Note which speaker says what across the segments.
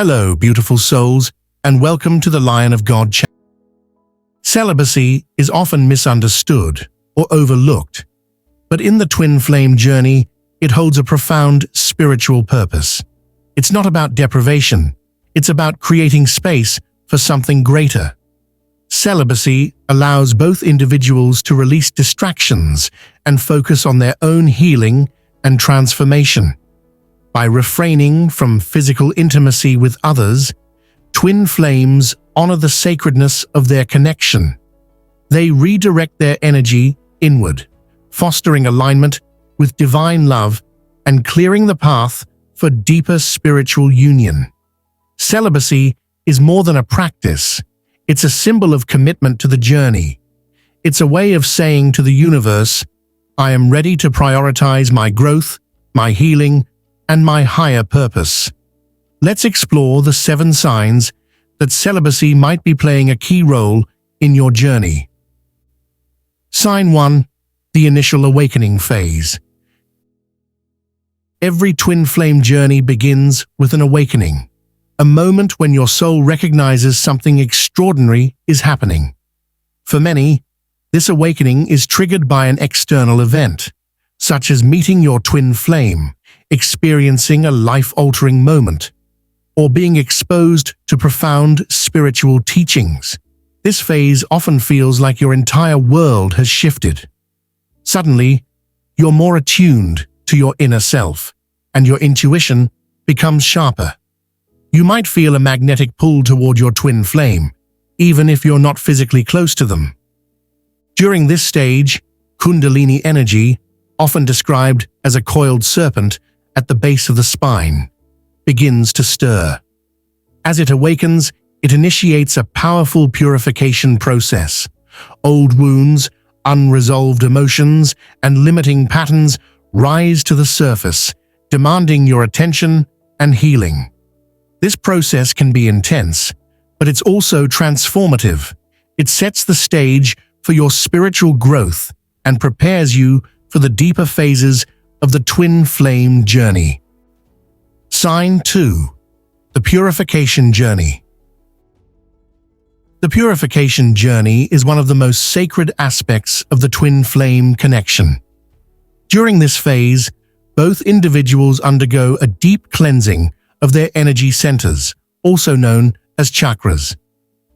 Speaker 1: Hello, beautiful souls, and welcome to the Lion of God channel. Celibacy is often misunderstood or overlooked, but in the twin flame journey, it holds a profound spiritual purpose. It's not about deprivation, it's about creating space for something greater. Celibacy allows both individuals to release distractions and focus on their own healing and transformation. By refraining from physical intimacy with others, twin flames honor the sacredness of their connection. They redirect their energy inward, fostering alignment with divine love and clearing the path for deeper spiritual union. Celibacy is more than a practice. It's a symbol of commitment to the journey. It's a way of saying to the universe, I am ready to prioritize my growth, my healing, and my higher purpose. Let's explore the 7 signs that celibacy might be playing a key role in your journey. Sign 1. The initial awakening phase. Every twin flame journey begins with an awakening, a moment when your soul recognizes something extraordinary is happening. For many, this awakening is triggered by an external event, such as meeting your twin flame, experiencing a life-altering moment, or being exposed to profound spiritual teachings. This phase often feels like your entire world has shifted. Suddenly, you're more attuned to your inner self, and your intuition becomes sharper. You might feel a magnetic pull toward your twin flame, even if you're not physically close to them. During this stage, Kundalini energy, often described as a coiled serpent at the base of the spine, begins to stir. As it awakens, it initiates a powerful purification process. Old wounds, unresolved emotions, and limiting patterns rise to the surface, demanding your attention and healing. This process can be intense, but it's also transformative. It sets the stage for your spiritual growth and prepares you for the deeper phases of the twin flame journey. Sign 2. The Purification Journey. The purification journey is one of the most sacred aspects of the twin flame connection. During this phase, both individuals undergo a deep cleansing of their energy centers, also known as chakras.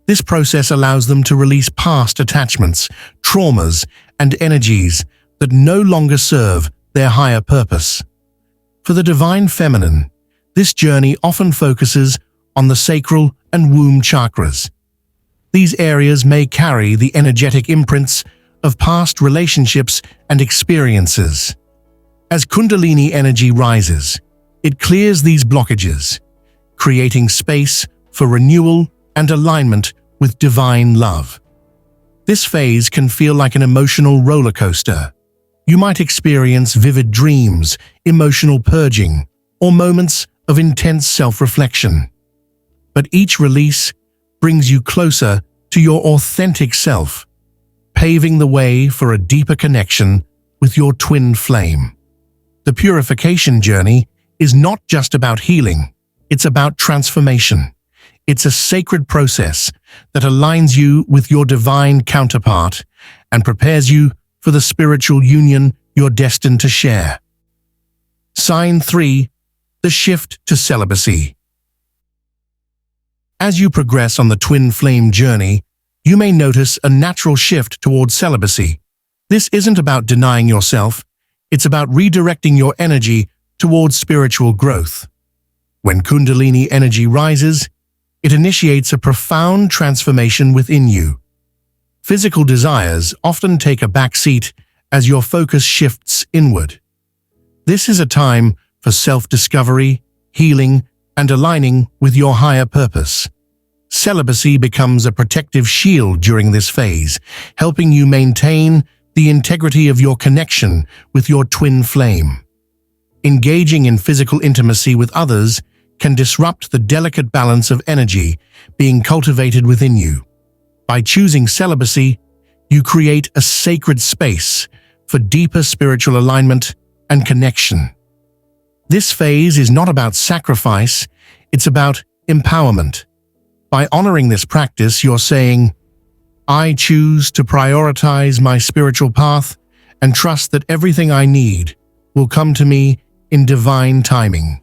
Speaker 1: This process allows them to release past attachments, traumas, and energies that no longer serve their higher purpose. For the divine feminine, this journey often focuses on the sacral and womb chakras. These areas may carry the energetic imprints of past relationships and experiences. As Kundalini energy rises, it clears these blockages, creating space for renewal and alignment with divine love. This phase can feel like an emotional roller coaster. You might experience vivid dreams, emotional purging, or moments of intense self-reflection. But each release brings you closer to your authentic self, paving the way for a deeper connection with your twin flame. The purification journey is not just about healing, it's about transformation. It's a sacred process that aligns you with your divine counterpart and prepares you for the spiritual union you're destined to share. Sign 3. The shift to celibacy. As you progress on the twin flame journey, you may notice a natural shift towards celibacy. This isn't about denying yourself, it's about redirecting your energy towards spiritual growth. When Kundalini energy rises, it initiates a profound transformation within you. Physical desires often take a back seat as your focus shifts inward. This is a time for self-discovery, healing, and aligning with your higher purpose. Celibacy becomes a protective shield during this phase, helping you maintain the integrity of your connection with your twin flame. Engaging in physical intimacy with others can disrupt the delicate balance of energy being cultivated within you. By choosing celibacy, you create a sacred space for deeper spiritual alignment and connection. This phase is not about sacrifice, it's about empowerment. By honoring this practice, you're saying, I choose to prioritize my spiritual path and trust that everything I need will come to me in divine timing.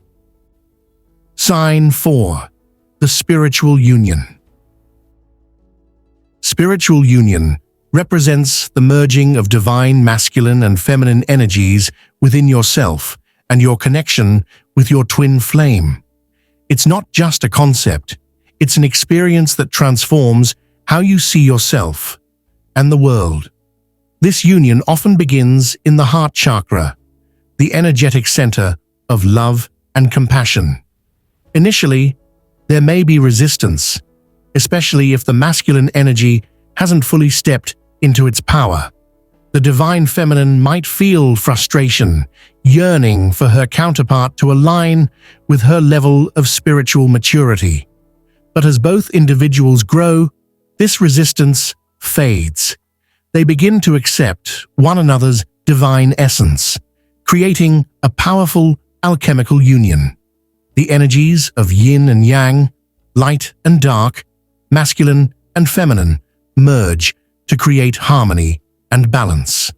Speaker 1: Sign 4. The spiritual union. Spiritual union represents the merging of divine masculine and feminine energies within yourself and your connection with your twin flame. It's not just a concept, it's an experience that transforms how you see yourself and the world. This union often begins in the heart chakra, the energetic center of love and compassion. Initially, there may be resistance, especially if the masculine energy hasn't fully stepped into its power. The divine feminine might feel frustration, yearning for her counterpart to align with her level of spiritual maturity. But as both individuals grow, this resistance fades. They begin to accept one another's divine essence, creating a powerful alchemical union. The energies of yin and yang, light and dark, masculine and feminine, merge to create harmony and balance.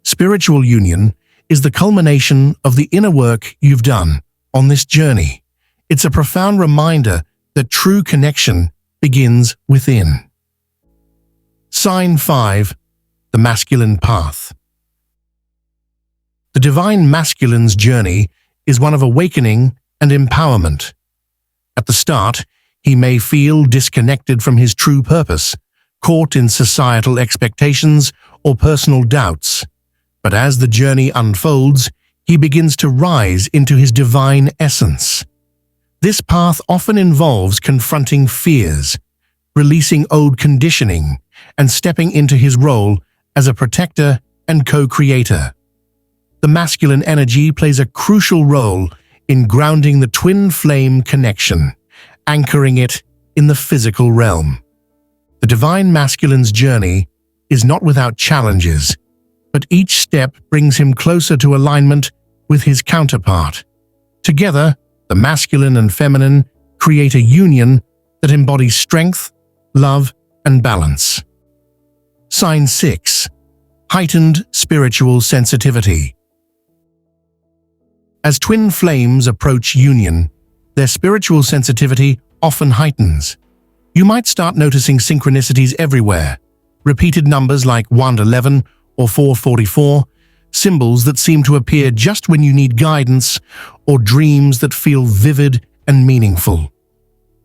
Speaker 1: Spiritual union is the culmination of the inner work you've done on this journey. It's a profound reminder that true connection begins within. Sign 5. The masculine path. The divine masculine's journey is one of awakening and empowerment. At the start, he may feel disconnected from his true purpose, caught in societal expectations or personal doubts. But as the journey unfolds, he begins to rise into his divine essence. This path often involves confronting fears, releasing old conditioning, and stepping into his role as a protector and co-creator. The masculine energy plays a crucial role in grounding the twin flame connection, anchoring it in the physical realm. The divine masculine's journey is not without challenges, but each step brings him closer to alignment with his counterpart. Together, the masculine and feminine create a union that embodies strength, love, and balance. Sign 6. Heightened spiritual sensitivity. As twin flames approach union, their spiritual sensitivity often heightens. You might start noticing synchronicities everywhere, repeated numbers like 111 or 444, symbols that seem to appear just when you need guidance, or dreams that feel vivid and meaningful.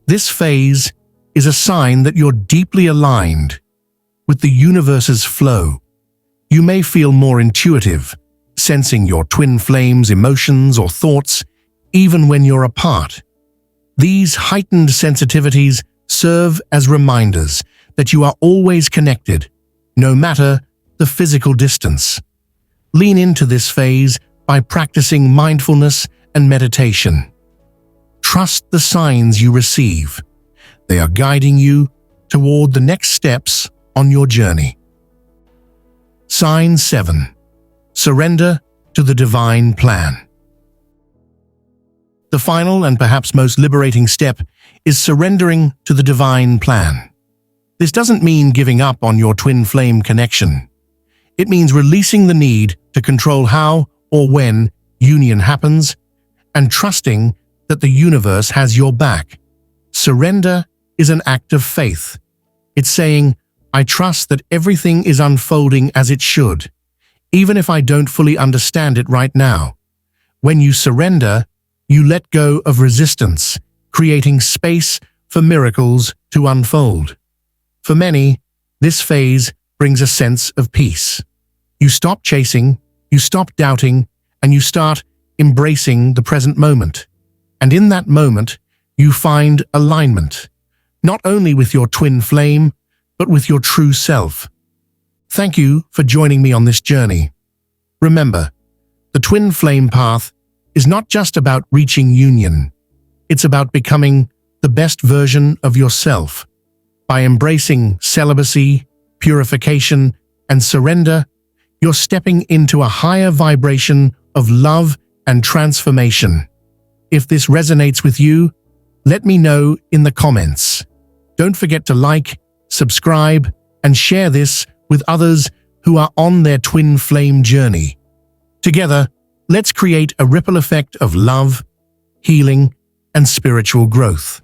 Speaker 1: This phase is a sign that you're deeply aligned with the universe's flow. You may feel more intuitive, sensing your twin flame's emotions or thoughts, even when you're apart. These heightened sensitivities serve as reminders that you are always connected, no matter the physical distance. Lean into this phase by practicing mindfulness and meditation. Trust the signs you receive. They are guiding you toward the next steps on your journey. Sign 7. Surrender to the divine plan. The final and perhaps most liberating step is surrendering to the divine plan. This doesn't mean giving up on your twin flame connection. It means releasing the need to control how or when union happens and trusting that the universe has your back. Surrender is an act of faith. It's saying, I trust that everything is unfolding as it should, even if I don't fully understand it right now. When you surrender, you let go of resistance, creating space for miracles to unfold. For many, this phase brings a sense of peace. You stop chasing, you stop doubting, and you start embracing the present moment. And in that moment, you find alignment, not only with your twin flame, but with your true self. Thank you for joining me on this journey. Remember, the twin flame path is not just about reaching union. It's about becoming the best version of yourself. By embracing celibacy, purification, and surrender, you're stepping into a higher vibration of love and transformation. If this resonates with you, Let me know in the comments. Don't forget to like, subscribe, and share this with others who are on their twin flame journey. Together, let's create a ripple effect of love, healing, and spiritual growth.